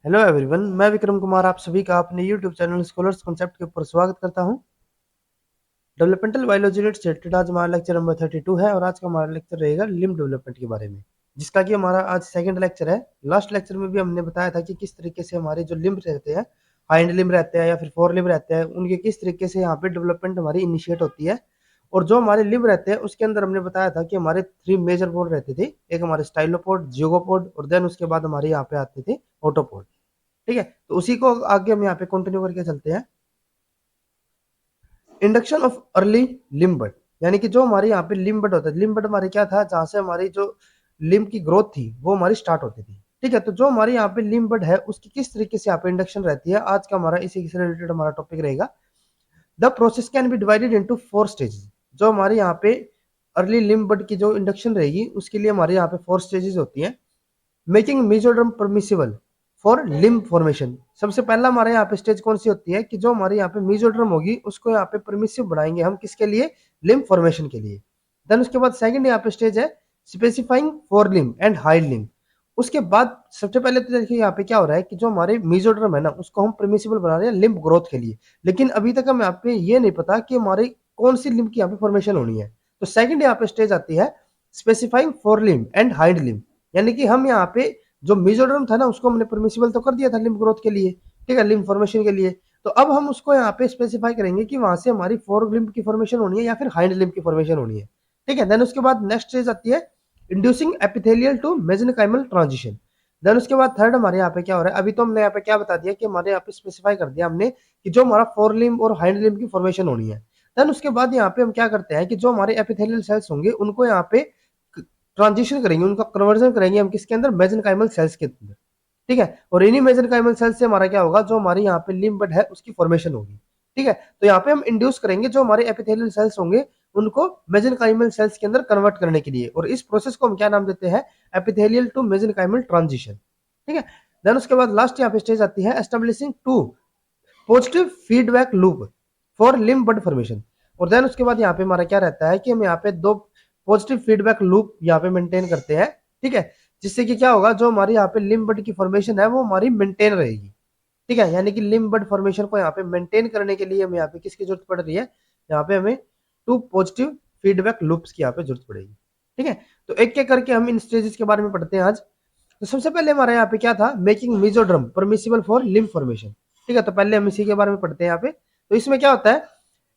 Hello everyone, मैं विक्रम कुमार आप सभी का अपने यूट्यूब चैनल स्कॉलर्स कॉन्सेप्ट के ऊपर स्वागत करता हूं। डेवलपमेंटल बायोलॉजी रिलेटेड आज हमारा लेक्चर नंबर 32 है और आज का हमारा लेक्चर रहेगा लिम्ब डेवलपमेंट के बारे में, जिसका कि हमारा आज सेकंड लेक्चर है। लास्ट लेक्चर में भी हमने बताया था कि किस तरीके से हमारे जो लिम्ब रहते हैं, हाइंड लिम्ब रहते हैं या फिर फोर लिम्ब रहते हैं, उनके किस तरीके से यहाँ पे डेवलपमेंट हमारी इनिशिएट होती है। और जो हमारे लिम्ब रहते हैं उसके अंदर हमने बताया था कि हमारे 3 मेजर पोड रहते थे। एक हमारे स्टाइलोपोड, जियोगोपोड और देन उसके बाद हमारे यहाँ पे आते थे ऑटोपोड। ठीक है, तो उसी को आगे हम यहाँ पे कंटिन्यू करके चलते हैं। इंडक्शन ऑफ अर्ली लिम्बड, यानी कि जो हमारे यहाँ पे लिम्बड होता है, लिम्बड हमारे क्या था, जहां से हमारी जो लिम्ब की ग्रोथ थी वो हमारी स्टार्ट होती थी। ठीक है, तो जो हमारे यहाँ पे लिम्बड है उसकी किस तरीके से यहाँ पे इंडक्शन रहती है, आज का हमारा इसी से रिलेटेड हमारा टॉपिक रहेगा। The process can be divided into 4 stages. जो हमारे यहाँ पे अर्ली लिम्बड की जो इंडक्शन रहेगी उसके लिए हमारे यहाँ पे 4 स्टेजेस होती है। Making mesoderm permissible for limb formation. सबसे पहला हमारे यहाँ पे स्टेज कौन सी होती है कि जो हमारे यहाँ पे मेसोडर्म होगी उसको यहाँ पे परमिसिव बनाएंगे हम, किसके लिए, लिम्ब फॉर्मेशन के लिए। देन उसके बाद सेकंड यहाँ पे स्टेज है specifying for limb and hide limb. उसके बाद सबसे पहले तो देखिए यहाँ पे क्या हो रहा है कि जो हमारे मेसोडर्म है ना उसको हम परमिसिबल बना रहे हैं लिम्ब ग्रोथ के लिए, लेकिन अभी तक हम यहाँ पे ये नहीं पता कि हमारी कौन सी लिम्ब की यहाँ पे फॉर्मेशन होनी है। तो सेकंड यहाँ पे स्टेज आती है specifying for limb and hide limb, यानी कि हम यहाँ पे जो मेसोडर्म था ना उसको हमने परमिसिबल तो कर दिया था लिम्फ ग्रोथ के लिए, ठीक है, लिम्फ फॉर्मेशन के लिए। तो अब हम उसको यहाँ पे स्पेसिफाई करेंगे कि वहां से हमारी फोर लिम्फ की फॉर्मेशन होनी है या फिर हाइंड लिम्फ की फॉर्मेशन होनी है। ठीक है, देन उसके बाद नेक्स्ट स्टेज आती है inducing epithelial to mesenchymal transition. Then उसके बाद थर्ड हमारे यहाँ पे क्या हो रहा है, अभी तो हमने यहाँ पे क्या बता दिया कि हमारे यहाँ पे स्पेसिफाई कर दिया हमने कि जो हमारा फोर लिम्ब और हाइंड लिम्ब की फॉर्मेशन होनी है। देन उसके बाद यहाँ पे हम क्या करते हैं कि जो हमारे एपिथेलियल सेल्स होंगे उनको यहाँ पे ट्रांजिशन करेंगे, उनका कन्वर्जन करेंगे हम किसके अंदर, मेसेनकाइमल सेल्स के अंदर। ठीक है, और इन्हीं मेसेनकाइमल सेल्स से हमारा क्या होगा, जो हमारे यहाँ पे लिम्ब है उसकी फॉर्मेशन होगी। ठीक है, तो यहाँ पे हम इंड्यूस करेंगे जो हमारे एपिथेलियल सेल्स होंगे उनको मेसेनकाइमल सेल्स के अंदर कन्वर्ट करने के लिए, और इस प्रोसेस को हम क्या नाम देते हैं, एपिथेलियल टू मेसेनकाइमल ट्रांजिशन। ठीक है, देन उसके बाद लास्ट यहाँ पे स्टेज आती है establishing two positive feedback loop for limb bud formation. और देन उसके बाद यहाँ पे हमारा क्या रहता है कि हम यहाँ पे दो पॉजिटिव फीडबैक लूप यहाँ पे मेंटेन करते हैं। ठीक है, जिससे कि क्या होगा, जो हमारी यहाँ पे लिम्ब बड की फॉर्मेशन है वो हमारी मेंटेन रहेगी। ठीक है, यानी कि लिम्ब बड फॉर्मेशन को यहाँ पे मेंटेन करने के लिए हमें यहाँ पे किसकी जरूरत पड़ रही है, यहाँ पे हमें टू पॉजिटिव फीडबैक लूप्स की यहाँ पे जरूरत पड़ेगी। ठीक है, तो एक एक करके हम इन स्टेजेस के बारे में पढ़ते हैं आज। तो सबसे पहले हमारे यहाँ पे क्या था, making mesoderm permissible for limb formation. ठीक है, तो पहले हम इसी के बारे में पढ़ते हैं यहाँ पे। तो इसमें क्या होता है,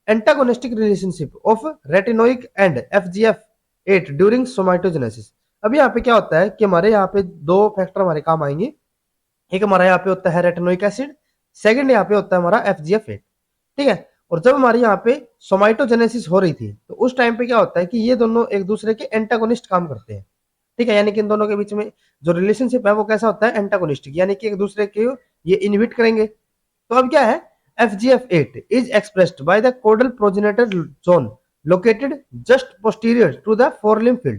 antagonistic relationship of retinoic and FGF8 during somitogenesis. अब यहाँ पे क्या होता है कि हमारे यहाँ पे दो फैक्टर हमारे काम आएंगे। एक हमारा यहाँ पे होता है रेटिनोइक एसिड, सेकंड यहाँ पे होता है हमारा FGF8। ठीक है, और जब हमारे यहाँ पे सोमाटोजेनेसिस हो रही थी तो उस टाइम पे क्या होता है कि ये दोनों एक दूसरे के एंटागोनिस्ट काम करते हैं। ठीक है, यानी कि इन दोनों के बीच में जो रिलेशनशिप है वो कैसा होता है, एंटागोनिस्टिक, यानी कि एक दूसरे के ये इनहिबिट करेंगे। तो अब क्या है, FGF8 is expressed by the caudal progenitor zone located just posterior to the forelimb field।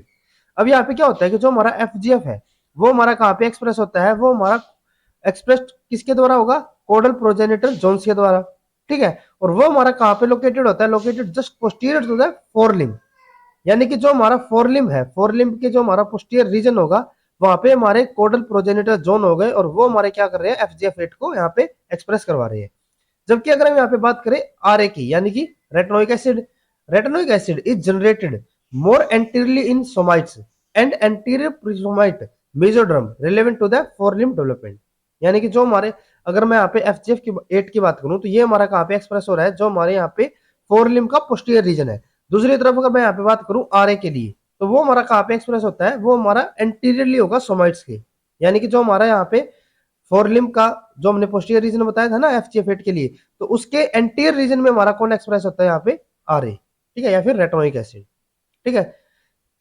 अब यहाँ पे क्या होता है कि जो हमारा FGF है वो हमारा कहाँ पे एक्सप्रेस होता है, वो हमारा एक्सप्रेस किसके द्वारा होगा, कोडल प्रोजेनिटर जोन्स के द्वारा। ठीक है, और वो हमारा कहाँ पे लोकेटेड होता है, located just posterior to the forelimb, यानी कि जो हमारा फोरलिम्ब है, फोरलिम्ब के जो हमारा पोस्टीरियर रीजन होगा वहां पे हमारे कोडल प्रोजेनिटर जोन हो गए, और वो हमारे क्या कर रहे हैं, FGF8 को यहाँ पे एक्सप्रेस करवा रहे हैं। जबकि अगर हम यहाँ पे बात करें RA की, यानी कि retinoic acid is generated more anteriorly in somites and anterior presomite mesoderm relevant to the forelimb development. यानी कि जो हमारे, अगर मैं यहाँ पे FGF की 8 की बात करूं तो ये हमारा कहाँ पे एक्सप्रेस हो रहा है, जो हमारे यहाँ पे फोरलिम्ब का पोस्टीरियर रीजन है। दूसरी तरफ अगर मैं यहाँ पे बात करूं RA के लिए, तो वो हमारा कहाँ पे एक्सप्रेस होता है, वो हमारा एंटीरियरली होगा सोमाइट्स के। यानी कि जो हमारा यहाँ पे फोरलिम्ब का जो हमने पोस्टीरियर रीजन बताया था ना FGF8 के लिए, तो उसके एंटीरियर रीजन में हमारा कौन एक्सप्रेस होता है, यहाँ पे RA। ठीक है, या फिर रेटिनोइक एसिड। ठीक है,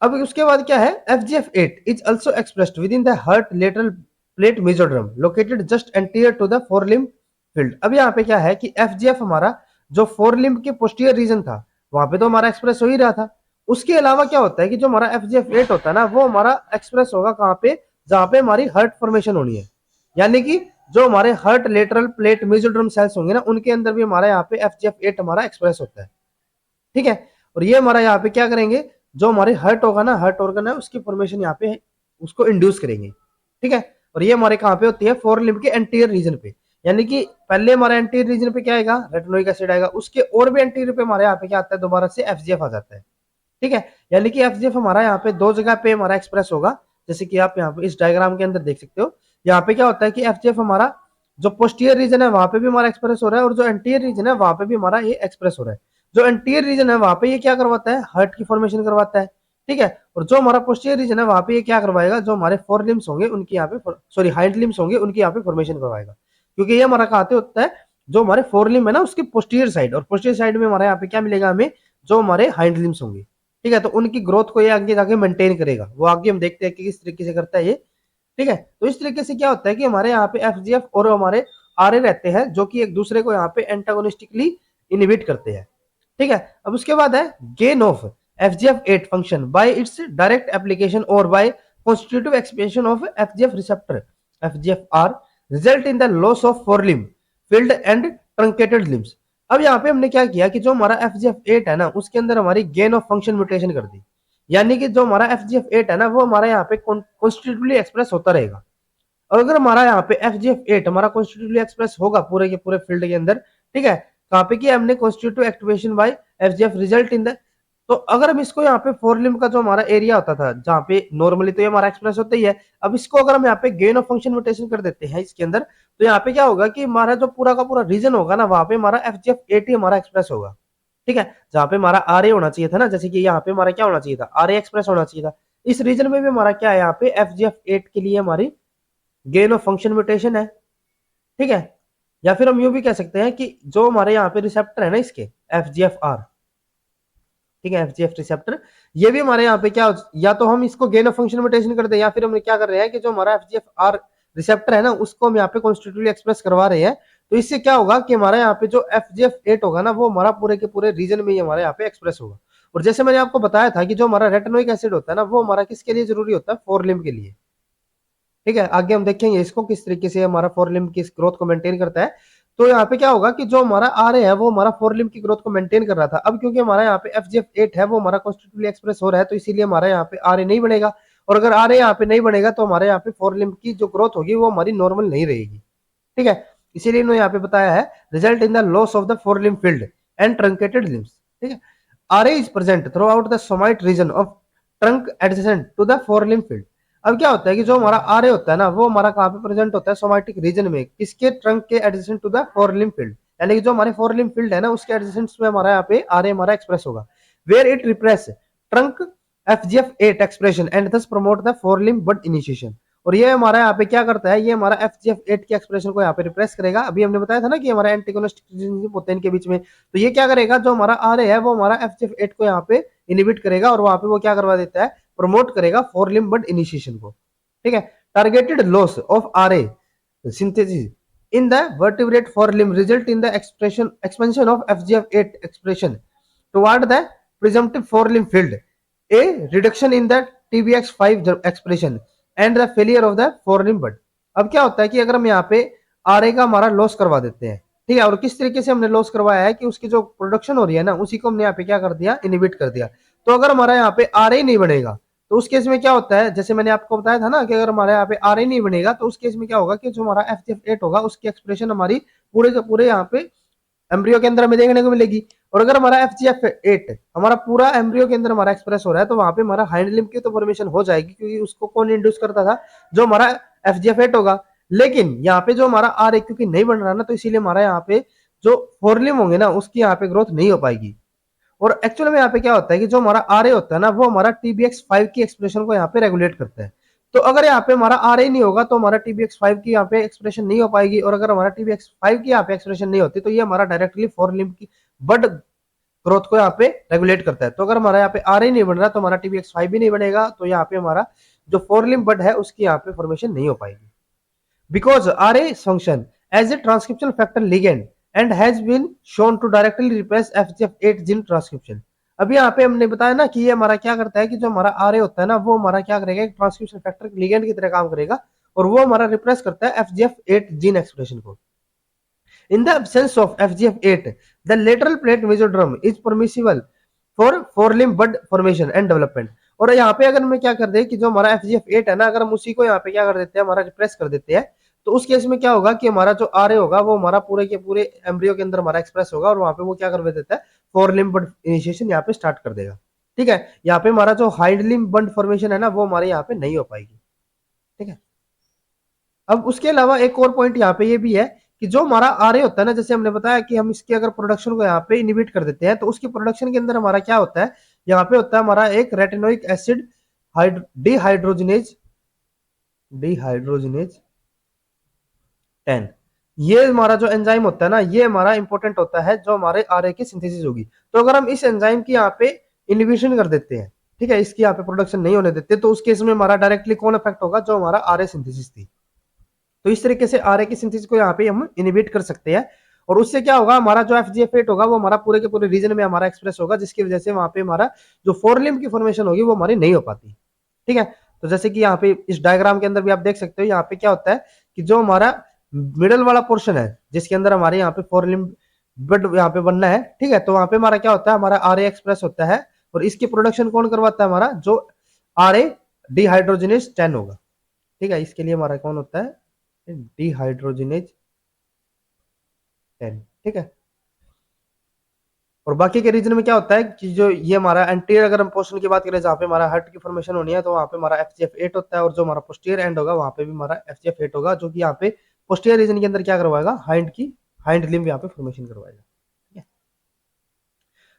अब उसके बाद क्या है, FGF8 is also expressed within the heart lateral plate mesoderm located just anterior to the forelimb field. अब यहाँ पे क्या है कि FGF हमारा जो फोरलिम्ब के पोस्टीरियर रीजन था वहां पे तो हमारा एक्सप्रेस हो ही रहा था। उसके अलावा क्या होता है कि जो हमारा FGF8 होता है ना वो हमारा एक्सप्रेस होगा कहाँ पे, जहां पे हमारी हार्ट फॉर्मेशन होनी है। यानी कि जो हमारे heart lateral plate mesoderm cells होंगे ना उनके अंदर भी हमारा यहाँ पे FGF8 हमारा एक्सप्रेस होता है। ठीक है, और ये हमारा यहाँ पे क्या करेंगे, जो हमारे हार्ट होगा ना, हार्ट ऑर्गन है उसकी फॉर्मेशन यहाँ पे उसको इंड्यूस करेंगे। ठीक है, और ये हमारे कहाँ पे होती है, फोर लिम्ब के एंटीरियर रीजन पे। यानी कि पहले हमारे एंटीरियर रीजन पे क्या आएगा, रेटिनोइक एसिड आएगा, उसके और भी एंटीरियर पे हमारे यहाँ पे क्या आता है, दोबारा से एफजीएफ आ जाता है। ठीक है, यानी कि एफजीएफ हमारा यहाँ पे दो जगह पे हमारा एक्सप्रेस होगा, जैसे कि आप यहाँ पे इस डायग्राम के अंदर देख सकते हो। यहाँ पे क्या होता है कि एफजीएफ हमारा जो पोस्टीरियर रीजन है वहां पे भी हमारा एक्सप्रेस हो रहा है, और जो एंटीरियर रीजन है वहां पे भी हमारा ये एक्सप्रेस हो रहा है। जो एंटीरियर रीजन है वहां पे ये क्या करवाता है, हार्ट की फॉर्मेशन करवाता है। ठीक है, और जो हमारा पोस्टीरियर रीजन है वहां पे ये क्या करवाएगा, जो हमारे फोर लिम्स होंगे उनकी यहाँ पे, सॉरी हाइंड लिम्स होंगे उनकी यहाँ पे फॉर्मेशन करवाएगा। क्योंकि ये हमारा कहाँ पे होता है, जो हमारे फोर लिम्ब है ना उसके पोस्टीरियर साइड, और पोस्टीरियर साइड में हमारे यहाँ पे क्या मिलेगा हमें, जो हमारे हाइंड लिम्स होंगे। ठीक है, तो उनकी ग्रोथ को ये आगे जाके मेंटेन करेगा, वो आगे हम देखते हैं कि किस तरीके से करता है ये। ठीक है, तो इस तरीके से क्या होता है कि हमारे यहाँ पे एफजीएफ और हमारे आरए रहते हैं, जो कि एक दूसरे को यहाँ पे एंटागोनिस्टिकली इनहिबिट करते हैं। ठीक है, अब उसके बाद है gain of FGF8 function by it's direct application और bye constitutive expansion of FGF receptor FGFR result in the loss of forelimb filled and truncated limbs। अब यहाँ पे हमने क्या किया कि जो हमारा FGF8 है ना उसके अंदर हमारी गेन ऑफ फंक्शन म्यूटेशन कर दी, यानी कि जो हमारा FGF8 है ना वो हमारा यहाँ पे कॉन्स्टिट्यूटिवली एक्सप्रेस होता रहेगा। और अगर हमारा यहाँ पे FGF8 हमारा कॉन्स्टिट्यूटिवली एक्सप्रेस होगा पूरे के पूरे फील्ड के अंदर, ठीक है, कहाँ पे किया हमने, constitutive activation bye FGF result in the, तो अगर हम इसको यहाँ पे फोर लिम्ब का जो हमारा एरिया होता था जहाँ पे नॉर्मली तो ये हमारा एक्सप्रेस होता ही है, अब इसको अगर हम यहाँ पे गेन ऑफ फंक्शन म्यूटेशन कर देते हैं इसके अंदर, तो यहाँ पे क्या होगा कि हमारा जो पूरा का पूरा रीजन होगा ना वहां पे हमारा FGF8 ही हमारा एक्सप्रेस होगा। ठीक है, जहाँ पे हमारा आरए होना चाहिए था ना, जैसे कि यहाँ पे हमारा क्या होना चाहिए था, आरए एक्सप्रेस होना चाहिए था, इस रीजन में भी हमारा क्या है, यहाँ पे FGF8 के लिए हमारी गेन ऑफ फंक्शन म्यूटेशन है। ठीक है, या फिर हम यूं भी कह सकते हैं कि जो हमारे यहाँ पे रिसेप्टर है ना इसके FGFR, ठीक है, FGF रिसेप्टर, ये भी हमारे यहाँ पे क्या, या तो हम इसको गेन ऑफ फंक्शन म्यूटेशन कर दे, या फिर हम क्या कर रहे हैं कि जो हमारा FGFR रिसेप्टर है ना उसको हम यहाँ पे कॉन्स्टिट्यूटिवली एक्सप्रेस करवा रहे हैं। तो इससे क्या होगा कि हमारे यहाँ पे जो FGF8 होगा ना वो हमारा पूरे के पूरे रीजन में ही हमारे यहाँ पे एक्सप्रेस होगा। और जैसे मैंने आपको बताया था कि जो हमारा रेटिनोइक एसिड होता है ना वो हमारा किसके लिए जरूरी होता है, फोर लिम्ब के लिए। ठीक है, आगे हम देखेंगे इसको किस तरीके से हमारा फोर लिम्ब की ग्रोथ को मेंटेन करता है। तो यहाँ पे क्या होगा कि जो हमारा आर है वो हमारा फोर लिम्ब की ग्रोथ को मेंटेन कर रहा था, अब क्योंकि हमारा यहाँ पे FGF8 है वो हमारा कॉन्स्टिट्यूटिवली एक्सप्रेस हो रहा है, तो इसीलिए हमारा यहाँ पे आर नहीं बनेगा। और अगर आर यहाँ पे नहीं बनेगा तो हमारे यहाँ पे फोर लिम्ब की जो ग्रोथ होगी वो हमारी नॉर्मल नहीं रहेगी। ठीक है, इसीलिए इन्होंने यहाँ पे बताया है result in the loss of the four limb field and truncated limbs. ठीक है, R is present throughout the somite region of trunk adjacent to the four limb field. अब क्या होता है कि जो हमारा आरए होता है ना वो हमारा कहाँ पे प्रेजेंट होता है, सोमाइटिक रीजन में, किसके, ट्रंक के adjacent to the four limb field, यानी कि जो हमारे फोर लिम्ब फील्ड है ना उसके एडजेसेंट में हमारा यहाँ पे आरए हमारा एक्सप्रेस होगा, where it repress trunk FGF8 expression and thus promote the four limb bud initiation. और ये हमारा यहाँ पे क्या करता है, ये हमारा FGF8 के एक्सप्रेशन को यहाँ पे रिप्रेस करेगा। अभी हमने बताया था ना कि हमारा एंटीगोनिस्टिक रिलेशनशिप होते हैं इनके बीच में, तो ये क्या करेगा, जो हमारा आरए है वो हमारा FGF8 को यहाँ पे इनिबिट करेगा और वहां पे वो क्या करवा देता है, प्रमोट करेगा फोर लिम्ब बड इनिशिएशन को। ठीक है, targeted loss of RA synthesis in the vertebrate forelimb result in the expansion of FGF8 expression toward the presumptive forelimb field, a reduction in the TBX5 expression and the failure of the forelimb bud। अब क्या होता है कि अगर हम यहाँ पे RA का हमारा लॉस करवा देते हैं, ठीक है, और किस तरीके से हमने लॉस करवाया है कि उसकी जो प्रोडक्शन हो रही है ना उसी को हमने यहाँ पे क्या कर दिया, इनिबिट कर दिया। तो अगर हमारा यहाँ पे आरए नहीं बनेगा तो उस केस में क्या होता है, जैसे मैंने आपको बताया था ना कि अगर हमारे यहाँ पे आरए नहीं बनेगा तो उस केस में क्या होगा कि जो हमारा FGF8 होगा उसकी एक्सप्रेशन हमारी पूरे के पूरे यहाँ पे एम्ब्रियो के अंदर हमें देखने को मिलेगी। और अगर हमारा FGF8 हमारा पूरा एम्ब्रियो के अंदर हमारा एक्सप्रेस हो रहा है तो वहां पे हमारा हाइंड लिम्ब की तो फॉर्मेशन हो जाएगी, क्योंकि उसको कौन इंड्यूस करता था, जो हमारा FGF8 होगा। लेकिन यहाँ पे जो हमारा आरए क्योंकि नहीं बन रहा ना, तो इसीलिए हमारा यहाँ पे जो फोर लिम्ब होंगे ना उसकी यहाँ पे ग्रोथ नहीं हो पाएगी। और एक्चुअल में यहाँ पे क्या होता है कि जो हमारा आरए होता है ना वो हमारा TBX5 की एक्सप्रेशन को यहाँ पे रेगुलेट करता है। तो अगर यहाँ पे हमारा आरए नहीं होगा तो हमारा TBX5 की यहाँ पे एक्सप्रेशन नहीं हो पाएगी, और अगर हमारा TBX5 की यहाँ पे एक्सप्रेशन नहीं होती तो ये हमारा डायरेक्टली फोर लिम्ब की बड ग्रोथ को यहाँ पे रेगुलेट करता है। तो अगर हमारा यहाँ पे आरए नहीं बन रहा तो हमारा TBX5 भी नहीं बनेगा, तो यहाँ पे हमारा जो फोर लिम्ब बड है उसकी यहाँ पे फॉर्मेशन नहीं हो पाएगी। Because RA function as a transcription factor ligand and has been shown to directly repress FGF8 gene transcription। अभी यहाँ पे हमने बताया ना कि ये हमारा क्या करता है कि जो हमारा आरए होता है ना वो हमारा क्या करेगा, ट्रांसक्रिप्शन फैक्टर लिगेंड की तरह काम करेगा और वो हमारा रिप्रेस करता है FGF8 जीन एक्सप्रेशन को। In the absence of FGF8, the lateral plate mesoderm is permissible for forelimb bud formation and development। और यहाँ पे अगर मैं क्या कर दे कि जो हमारा FGF8 है ना, अगर हम उसी को यहाँ पे क्या कर देते हैं, हमारा रिप्रेस कर देते हैं, तो उस केस में क्या होगा कि हमारा जो RA होगा वो हमारा पूरे के पूरे एम्ब्रियो के अंदर हमारा एक्सप्रेस होगा, और वहां पे वो क्या कर देता है, फोर लिम्ब बंड इनिशिएशन यहाँ पे स्टार्ट कर देगा। ठीक है, यहाँ पे हमारा जो हाइंड लिम्ब बंड फॉर्मेशन है ना, वो हमारे यहाँ पे नहीं हो पाएगी। ठीक है, अब उसके अलावा एक और पॉइंट यहाँ पे ये भी है कि जो हमारा RA होता है ना, जैसे हमने बताया कि हम इसकी अगर प्रोडक्शन को यहाँ पे इनिबिट कर देते हैं, तो उसकी प्रोडक्शन के अंदर हमारा क्या होता है, यहाँ पे होता है हमारा एक रेटिनोइक एसिड डिहाइड्रोजनेज डिहाइड्रोजनेज 10। ये हमारा जो एंजाइम होता है ना, ये हमारा इंपॉर्टेंट होता है, जो हमारे आरए की सिंथेसिस होगी। तो अगर हम इस एंजाइम की यहाँ पे इनिबिशन कर देते हैं, ठीक है, इसकी यहाँ पे प्रोडक्शन नहीं होने देते, तो उस केस में हमारा डायरेक्टली कौन इफेक्ट होगा, जो हमारा आरए सिंथेसिस थी। तो इस तरीके से आरए की सिंथेसिस को यहाँ पे हम इनिबिट कर सकते हैं, और उससे क्या होगा, हमारा जो FGF8 होगा वो हमारा पूरे के पूरे रीजन में हमारा एक्सप्रेस होगा, जिसकी वजह से वहां पे हमारा जो फोर लिम्ब की फॉर्मेशन होगी वो हमारी नहीं हो पाती। ठीक है, तो जैसे कि यहाँ पे इस डायग्राम के अंदर भी आप देख सकते हो, यहाँ पे क्या होता है कि जो हमारा मिडल वाला पोर्शन है, जिसके अंदर हमारे यहाँ पे फोर लिम्ब बड यहाँ पे बनना है, ठीक है, तो वहां पे हमारा क्या होता है, हमारा आरए एक्सप्रेस होता है, और इसकी प्रोडक्शन कौन करवाता है, हमारा जो आरए डिहाइड्रोजनेज 10 होगा। ठीक है, इसके लिए हमारा कौन होता है, डिहाइड्रोजनेज 10। ठीक है, और बाकी के रीजन में क्या होता है कि जो ये हमारा एंटीरियर अगर हम पोर्शन की बात करें, जहाँ पे हमारा हार्ट की फॉर्मेशन होनी है, तो वहाँ पे हमारा FGF8 होता है, और जो हमारा पोस्टीरियर एंड होगा वहाँ पे भी हमारा FGF8 होगा, जो कि यहाँ पे पोस्टीरियर रीजन के अंदर क्या करवाएगा, हाइंड लिम्ब यहाँ पे फॉर्मेशन करवाएगा। ठीक है,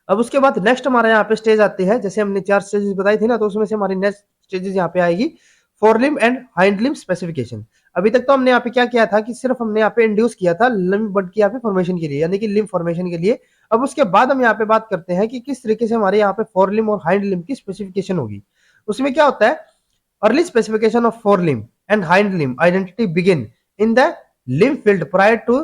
अब उसके बाद नेक्स्ट हमारा यहाँ पे स्टेज आती है, जैसे हमने 4 स्टेजेस बताई थी ना, तो उसमें से हमारी नेक्स्ट स्टेजेस यहाँ पे आएगी four limb and hind limb specification. अभी तक तो हमने यहाँ पे क्या किया था कि सिर्फ हमने यहाँ पे इंड्यूस किया था लिम्ब बड की यहाँ पे फॉर्मेशन के लिए, यानी कि लिम्ब फॉर्मेशन के लिए। अब उसके बाद हम यहाँ पे बात करते हैं कि किस तरीके से हमारे यहाँ पे फोर लिम्ब और हाइंड लिम्ब की स्पेसिफिकेशन होगी। उसमें क्या होता है, early specification of fore limb and hind limb identity begin in the limb field prior to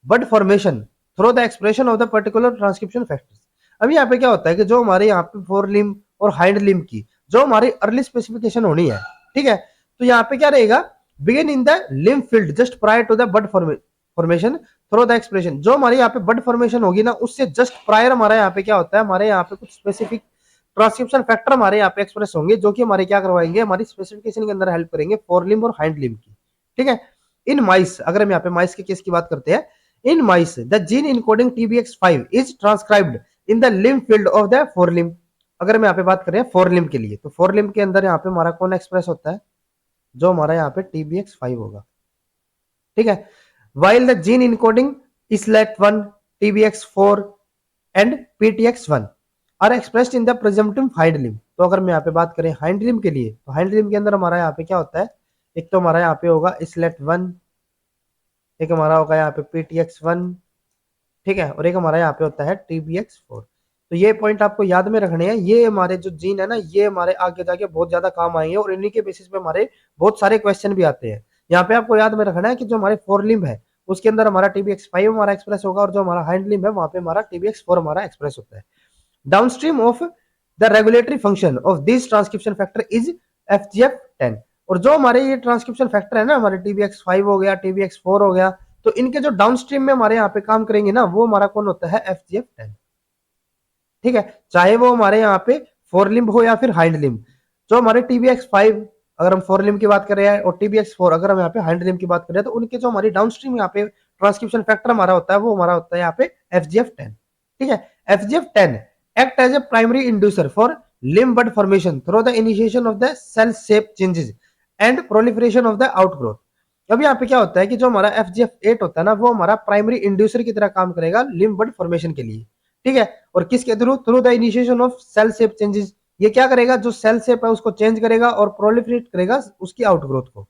bud formation through the expression of the particular transcription factors. अभी यहाँ पे क्या होता है कि जो हमारे यहाँ पे फोर लिम्ब और हाइंड लिम्ब की जो हमारी अर्ली स्पेसिफिकेशन होनी है, ठीक है, तो यहाँ पे क्या रहेगा, begin in the limb field just prior to the bud formation through the expression. जो हमारे यहाँ पे बड फॉर्मेशन होगी ना, उससे जस्ट प्रायर हमारे यहाँ पे क्या होता है, हमारे यहाँ पे कुछ स्पेसिफिक ट्रांसक्रिप्शन फैक्टर हमारे यहाँ पे एक्सप्रेस होंगे, जो कि हमारे क्या करवाएंगे, हमारी स्पेसिफिकेशन के अंदर हेल्प करेंगे फोर लिम्ब और हाइंड लिम्ब की। ठीक है, इन माइस, अगर हम यहाँ पे माइस के केस की बात करते हैं, in mice the gene encoding TBX5 is transcribed in the limb field of the four limb. अगर हम यहाँ पे बात करें फोर लिम्ब के लिए, तो फोर लिम्ब के अंदर यहाँ पे हमारा कौन एक्सप्रेस होता है, जो हमारा यहाँ पे TBX5 होगा। ठीक है, while the gene encoding islet1, TBX4 and PTX1 are expressed in the presumptive hind limb। तो अगर मैं यहाँ पे बात करें हाइंड लिम्ब के लिए, तो हाइंड लिम्ब के अंदर हमारा यहाँ पे क्या होता है, एक तो हमारा यहाँ पे होगा islet1, एक हमारा होगा यहाँ पे PTX1, ठीक है, और एक हमारा यहाँ पे होता है TBX4। तो ये पॉइंट आपको याद में रखने हैं, ये हमारे जो जीन है ना, ये हमारे आगे जाके बहुत ज्यादा काम आएंगे, और इन्हीं के बेसिस पे हमारे बहुत सारे क्वेश्चन भी आते हैं। यहाँ पे आपको याद में रखना है कि जो हमारे फोर लिम्ब है उसके अंदर हमारा TBX5 हमारा एक्सप्रेस होगा, और जो हमारा हाइंड लिम्ब है वहां पे हमारा TBX4 हमारा एक्सप्रेस होता है। Downstream of the regulatory function of this transcription factor is FGF10। और जो हमारे ये ट्रांसक्रिप्शन फैक्टर है ना, हमारे TBX5 हो गया, TBX4 हो गया, तो इनके जो डाउनस्ट्रीम में हमारे यहाँ पे काम करेंगे ना, वो हमारा कौन होता है, FGF10। ठीक है, चाहे वो हमारे यहाँ पे फोर लिम्ब हो या फिर हाइंड लिम्ब। जो हमारे TBX5 अगर हम फोर लिम्ब की बात कर रहे हैं, और TBX4 अगर हम यहाँ पे हाइंड लिम्ब की बात कर रहे हैं, तो उनके जो हमारी डाउनस्ट्रीम यहाँ पे ट्रांसक्रिप्शन फैक्टर हमारा होता है, वो हमारा होता है यहाँ पे FGF10। ठीक है, FGF10 act as a primary inducer for limb bud formation through the initiation of the cell shape changes and proliferation of the outgrowth। अब यहाँ पे क्या होता है कि जो हमारा FGF8 होता है ना, वो हमारा प्राइमरी इंड्यूसर की तरह काम करेगा लिम्ब बड फॉर्मेशन के लिए। ठीक है, और किसके through, through the initiation of cell shape changes. ये क्या करेगा, जो सेल शेप है उसको चेंज करेगा और प्रोलिफरेट करेगा उसकी आउटग्रोथ को।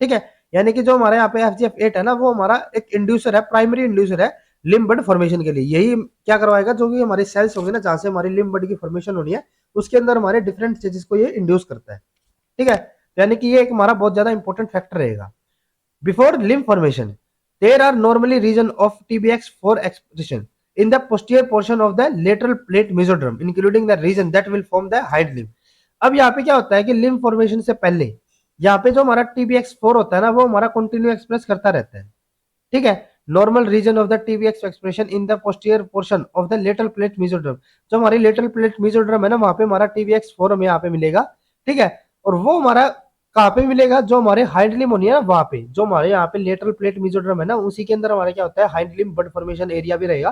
ठीक है, यानी कि जो हमारे यहाँ पे FGF8 है ना, वो हमारा एक इंड्यूसर है, प्राइमरी इंड्यूसर है लिम्ब बड फॉर्मेशन के लिए। यही क्या करवाएगा, जो कि हमारे सेल्स होंगे ना, जहां से हमारी लिम्ब बड की फॉर्मेशन होनी है, उसके अंदर हमारे डिफरेंट स्टेजेस को ये इंड्यूस करता है। ठीक है, यानी कि ये एक हमारा बहुत ज्यादा इंपॉर्टेंट फैक्टर रहेगा। Before limb formation there are normally region of TBX4 expression in the posterior portion of the lateral plate mesoderm including the region that will form the hind limb। अब यहाँ पे क्या होता है कि लिम्ब फॉर्मेशन से पहले यहाँ पे जो हमारा TBX4 होता है ना, वो हमारा कंटिन्यू एक्सप्रेस करता रहता है। ठीक है, normal region of the TBX expression in the posterior portion of the lateral plate mesoderm. जो हमारी लेटरल प्लेट मेसोड्रम है ना, वहां पे हमारा TBX4 हमें यहाँ पे मिलेगा, ठीक है। और वो हमारा कहाँ पे मिलेगा, जो हमारे हाइंड लिम्ब होनी है ना वहां पे, जो हमारे यहाँ पे लेटरल प्लेट मेसोडर्म है ना, उसी के अंदर हमारा क्या होता है, hind limb bud formation area भी रहेगा।